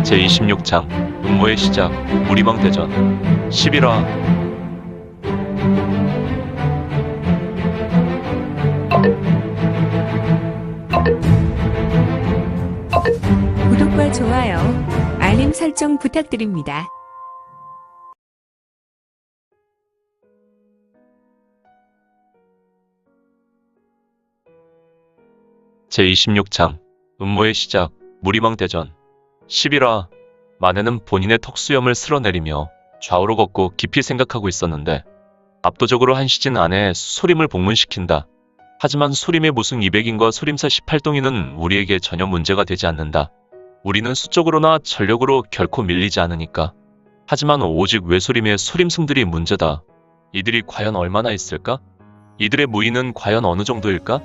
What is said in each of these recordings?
제26장 음모의 시작 무리방 대전 11화. 구독과 좋아요, 알림 설정 부탁드립니다. 제26장 음모의 시작 무리방 대전 11화. 마네는 본인의 턱수염을 쓸어내리며 좌우로 걷고 깊이 생각하고 있었는데 압도적으로 한시진 아내의 소림을 복문시킨다. 하지만 소림의 무승 200인과 소림사 18동이는 우리에게 전혀 문제가 되지 않는다. 우리는 수적으로나 전력으로 결코 밀리지 않으니까. 하지만 오직 외소림의 소림승들이 문제다. 이들이 과연 얼마나 있을까? 이들의 무의는 과연 어느 정도일까?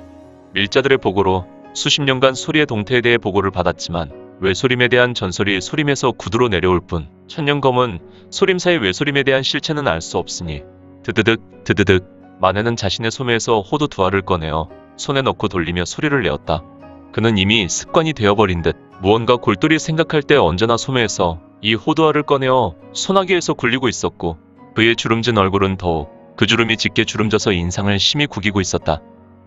밀자들의 보고로 수십 년간 소리의 동태에 대해 보고를 받았지만 외소림에 대한 전설이 소림에서 구두로 내려올 뿐 천년검은 소림사의 외소림에 대한 실체는 알 수 없으니 드드득 마네는 자신의 소매에서 호두 두 알을 꺼내어 손에 넣고 돌리며 소리를 내었다. 그는 이미 습관이 되어버린 듯 무언가 골똘히 생각할 때 언제나 소매에서 이 호두알을 꺼내어 소나기에서 굴리고 있었고 그의 주름진 얼굴은 더욱 그 주름이 짙게 주름져서 인상을 심히 구기고 있었다.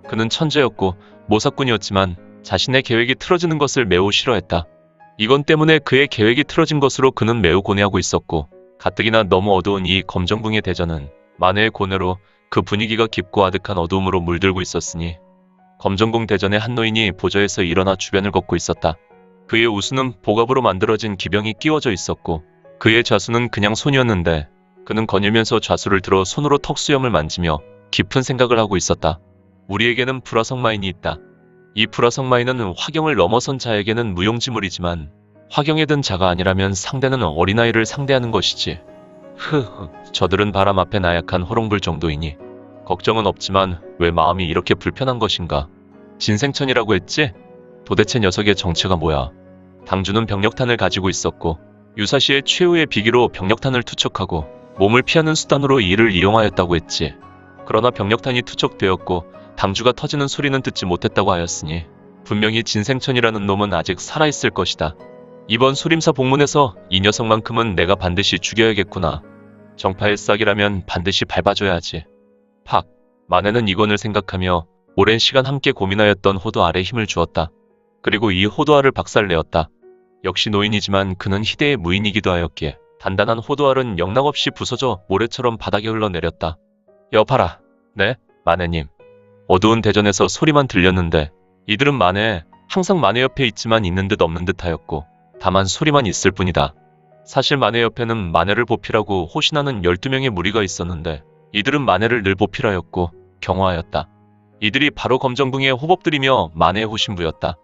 그는 천재였고 모사꾼이었지만 자신의 계획이 틀어지는 것을 매우 싫어했다. 이건 때문에 그의 계획이 틀어진 것으로 그는 매우 고뇌하고 있었고 가뜩이나 너무 어두운 이 검정궁의 대전은 마네의 고뇌로 그 분위기가 깊고 아득한 어두움으로 물들고 있었으니 검정궁 대전의 한 노인이 보좌에서 일어나 주변을 걷고 있었다. 그의 우수는 복압으로 만들어진 기병이 끼워져 있었고 그의 좌수는 그냥 손이었는데 그는 거닐면서 좌수를 들어 손으로 턱수염을 만지며 깊은 생각을 하고 있었다. 우리에게는 불화성마인이 있다. 이 불화성마인은 화경을 넘어선 자에게는 무용지물이지만 화경에 든 자가 아니라면 상대는 어린아이를 상대하는 것이지. 저들은 바람 앞에 나약한 호롱불 정도이니 걱정은 없지만 왜 마음이 이렇게 불편한 것인가. 진생천이라고 했지? 도대체 녀석의 정체가 뭐야. 당주는 병력탄을 가지고 있었고 유사시의 최후의 비기로 병력탄을 투척하고 몸을 피하는 수단으로 이를 이용하였다고 했지. 그러나 병력탄이 투척되었고 당주가 터지는 소리는 듣지 못했다고 하였으니 분명히 진생천이라는 놈은 아직 살아있을 것이다. 이번 소림사 복문에서 이 녀석만큼은 내가 반드시 죽여야겠구나. 정파의 싹이라면 반드시 밟아줘야지. 팍! 마네는 이건을 생각하며 오랜 시간 함께 고민하였던 호두 알에 힘을 주었다. 그리고 이 호두알을 박살내었다. 역시 노인이지만 그는 희대의 무인이기도 하였기에 단단한 호두알은 영락없이 부서져 모래처럼 바닥에 흘러내렸다. 여봐라. 네, 마네님. 어두운 대전에서 소리만 들렸는데 이들은 마네, 항상 마네 옆에 있지만 있는 듯 없는 듯 하였고 다만 소리만 있을 뿐이다. 사실 마네 옆에는 마네를 보필하고 호신하는 12명의 무리가 있었는데 이들은 마네를 늘 보필하였고 경호하였다. 이들이 바로 검정궁의 호법들이며 마네의 호신부였다.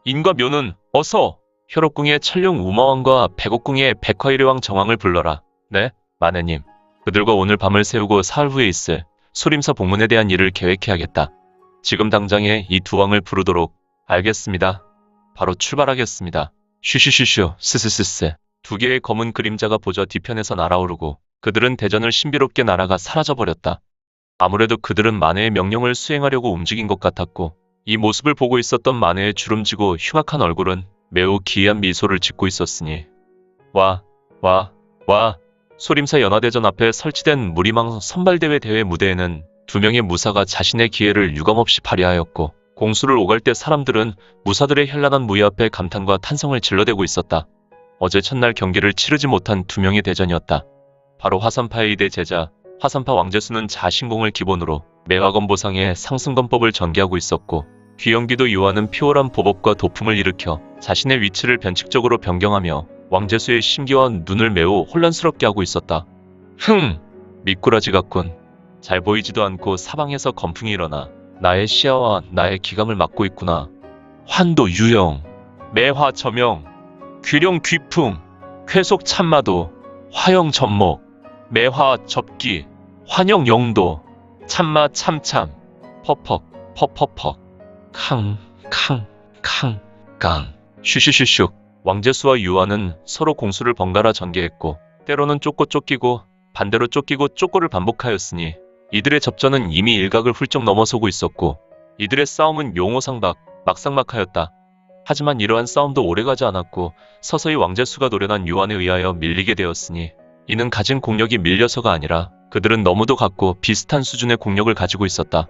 인과 묘는 어서 혈옥궁의 찰룡 우마왕과 백옥궁의 백화일회왕 정왕을 불러라. 네, 마네님. 그들과 오늘 밤을 새우고 사흘 후에 있을 소림사 복문에 대한 일을 계획해야겠다. 지금 당장에 이 두 왕을 부르도록. 알겠습니다. 바로 출발하겠습니다. 슈슈슈슈 스스스스. 두 개의 검은 그림자가 보좌 뒤편에서 날아오르고 그들은 대전을 신비롭게 날아가 사라져버렸다. 아무래도 그들은 마네의 명령을 수행하려고 움직인 것 같았고 이 모습을 보고 있었던 마네의 주름지고 흉악한 얼굴은 매우 기이한 미소를 짓고 있었으니 와. 소림사 연화대전 앞에 설치된 무리망 선발대회 대회 무대에는 두 명의 무사가 자신의 기회를 유감없이 발휘하였고 공수를 오갈 때 사람들은 무사들의 현란한 무예 앞에 감탄과 탄성을 질러대고 있었다. 어제 첫날 경기를 치르지 못한 두 명의 대전이었다. 바로 화산파의 이대 제자 화산파 왕제수는 자신공을 기본으로 매화검보상의 상승검법을 전개하고 있었고 귀영기도 요하는 피오란 보법과 도품을 일으켜 자신의 위치를 변칙적으로 변경하며 왕제수의 심기와 눈을 매우 혼란스럽게 하고 있었다. 미꾸라지 같군. 잘 보이지도 않고 사방에서 건풍이 일어나 나의 시야와 나의 기감을 막고 있구나. 환도 유영, 매화 저명, 귀룡 귀풍, 쾌속 참마도, 화영 접목, 매화 접기, 환영 영도, 참마 참참, 퍼퍽 퍼퍼퍽, 캉 슈슈슈슉. 왕제수와 유아는 서로 공수를 번갈아 전개했고 때로는 쫓고 쫓기고 반대로 쫓기고 쫓고를 반복하였으니 이들의 접전은 이미 일각을 훌쩍 넘어서고 있었고 이들의 싸움은 용호상박, 막상막하였다. 하지만 이러한 싸움도 오래가지 않았고 서서히 왕제수가 노련한 유한에 의하여 밀리게 되었으니 이는 가진 공력이 밀려서가 아니라 그들은 너무도 같고 비슷한 수준의 공력을 가지고 있었다.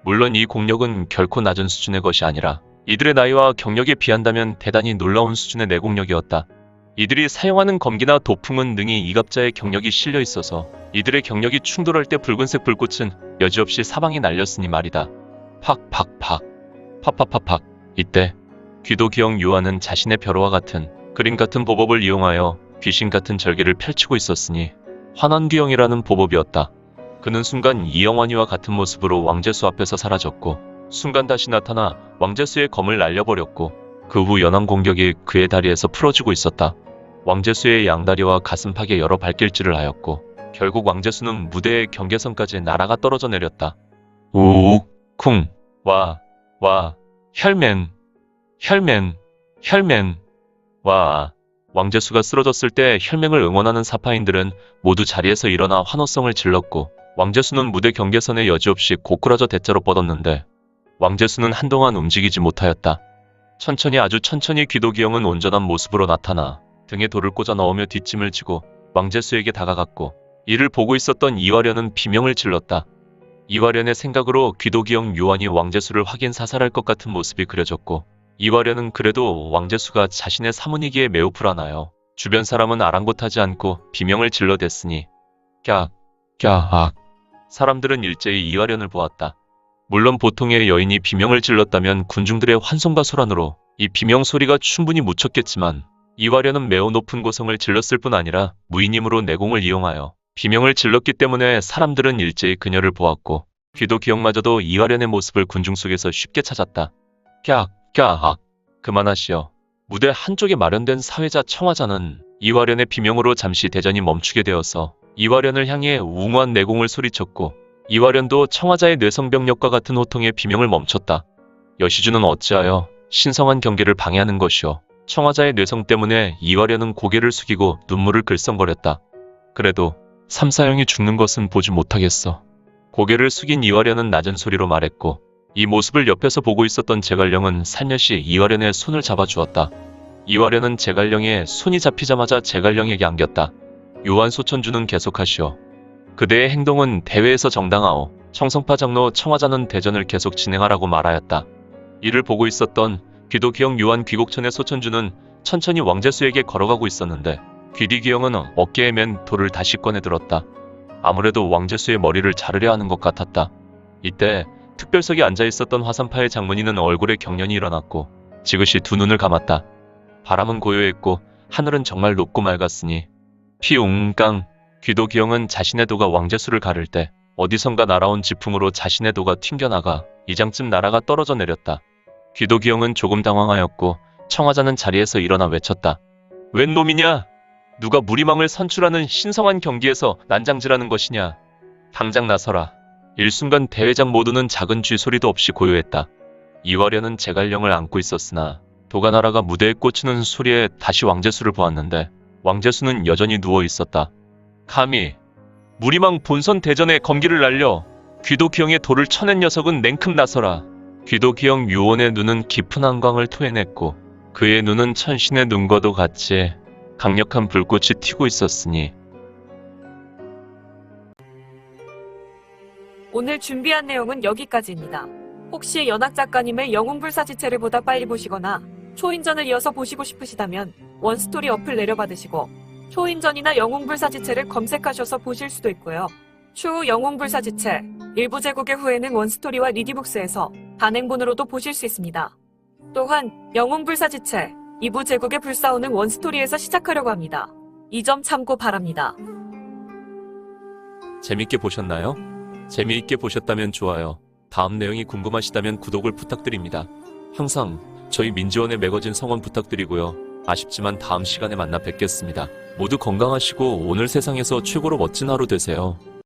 물론 이 공력은 결코 낮은 수준의 것이 아니라 이들의 나이와 경력에 비한다면 대단히 놀라운 수준의 내공력이었다. 이들이 사용하는 검기나 도풍은 능히 이갑자의 경력이 실려 있어서 이들의 경력이 충돌할 때 붉은색 불꽃은 여지없이 사방에 날렸으니 말이다. 팍팍팍 팍팍팍팍. 이때 귀도기형 유한은 자신의 벼로와 같은 그림 같은 보법을 이용하여 귀신 같은 절개를 펼치고 있었으니 환원귀형이라는 보법이었다. 그는 순간 이영환이와 같은 모습으로 왕제수 앞에서 사라졌고 순간 다시 나타나 왕제수의 검을 날려버렸고 그 후 연한 공격이 그의 다리에서 풀어지고 있었다. 왕제수의 양다리와 가슴팍에 여러 발길질을 하였고 결국 왕제수는 무대의 경계선까지 날아가 떨어져 내렸다. 우욱 쿵 와 혈맨 와. 왕제수가 쓰러졌을 때 혈맹을 응원하는 사파인들은 모두 자리에서 일어나 환호성을 질렀고 왕제수는 무대 경계선에 여지없이 고꾸라져 대자로 뻗었는데 왕제수는 한동안 움직이지 못하였다. 아주 천천히 귀도기형은 온전한 모습으로 나타나 등에 돌을 꽂아 넣으며 뒷짐을 지고 왕제수에게 다가갔고 이를 보고 있었던 이화련은 비명을 질렀다. 이화련의 생각으로 귀도기형 유한이 왕제수를 확인 사살할 것 같은 모습이 그려졌고 이화련은 그래도 왕제수가 자신의 사문이기에 매우 불안하여 주변 사람은 아랑곳하지 않고 비명을 질러댔으니 깍 사람들은 일제히 이화련을 보았다. 물론 보통의 여인이 비명을 질렀다면 군중들의 환송과 소란으로 이 비명 소리가 충분히 묻혔겠지만 이화련은 매우 높은 고성을 질렀을 뿐 아니라 무인임으로 내공을 이용하여 비명을 질렀기 때문에 사람들은 일제히 그녀를 보았고 귀도기형마저도 이화련의 모습을 군중 속에서 쉽게 찾았다. 깍 그만하시오. 무대 한쪽에 마련된 사회자 청화자는 이화련의 비명으로 잠시 대전이 멈추게 되어서 이화련을 향해 웅한 내공을 소리쳤고 이화련도 청화자의 뇌성병력과 같은 호통의 비명을 멈췄다. 여시주는 어찌하여 신성한 경계를 방해하는 것이오. 청화자의 뇌성 때문에 이화련은 고개를 숙이고 눈물을 글썽거렸다. 그래도 삼사형이 죽는 것은 보지 못하겠어. 고개를 숙인 이화련은 낮은 소리로 말했고 이 모습을 옆에서 보고 있었던 제갈령은 살며시 이화련의 손을 잡아주었다. 이화련은 제갈령의 손이 잡히자마자 제갈령에게 안겼다. 요한 소천주는 계속하시오. 그대의 행동은 대회에서 정당하오. 청성파 장로 청화자는 대전을 계속 진행하라고 말하였다. 이를 보고 있었던 귀도기형 요한 귀곡천의 소천주는 천천히 왕제수에게 걸어가고 있었는데 귀디기형은 어깨에 맨 돌을 다시 꺼내 들었다. 아무래도 왕제수의 머리를 자르려 하는 것 같았다. 이때 특별석에 앉아있었던 화산파의 장문이는 얼굴에 경련이 일어났고 지그시 두 눈을 감았다. 바람은 고요했고 하늘은 정말 높고 맑았으니 피웅깡. 귀도기형은 자신의 도가 왕제수를 가를 때 어디선가 날아온 지풍으로 자신의 도가 튕겨나가 이장쯤 날아가 떨어져 내렸다. 귀도기형은 조금 당황하였고 청화자는 자리에서 일어나 외쳤다. 웬 놈이냐? 누가 무리망을 선출하는 신성한 경기에서 난장질하는 것이냐? 당장 나서라. 일순간 대회장 모두는 작은 쥐소리도 없이 고요했다. 이화련은 제갈령을 안고 있었으나 도가 날아가 무대에 꽂히는 소리에 다시 왕제수를 보았는데 왕제수는 여전히 누워 있었다. 감히 무리망 본선 대전에 검기를 날려 귀도기형의 돌을 쳐낸 녀석은 냉큼 나서라. 귀도기형 유원의 눈은 깊은 한광을 토해냈고 그의 눈은 천신의 눈과도 같이 강력한 불꽃이 튀고 있었으니 오늘 준비한 내용은 여기까지입니다. 혹시 연학 작가님의 영웅불사지체를 보다 빨리 보시거나 초인전을 이어서 보시고 싶으시다면 원스토리 어플 내려받으시고 초인전이나 영웅불사지체를 검색하셔서 보실 수도 있고요. 추후 영웅불사지체 일부 제국의 후에는 원스토리와 리디북스에서 단행본으로도 보실 수 있습니다. 또한 영웅불사지체 2부 제국의 불사오는 원스토리에서 시작하려고 합니다. 이 점 참고 바랍니다. 재밌게 보셨나요? 재미있게 보셨다면 좋아요. 다음 내용이 궁금하시다면 구독을 부탁드립니다. 항상 저희 민지원의 매거진 성원 부탁드리고요. 아쉽지만 다음 시간에 만나 뵙겠습니다. 모두 건강하시고 오늘 세상에서 최고로 멋진 하루 되세요.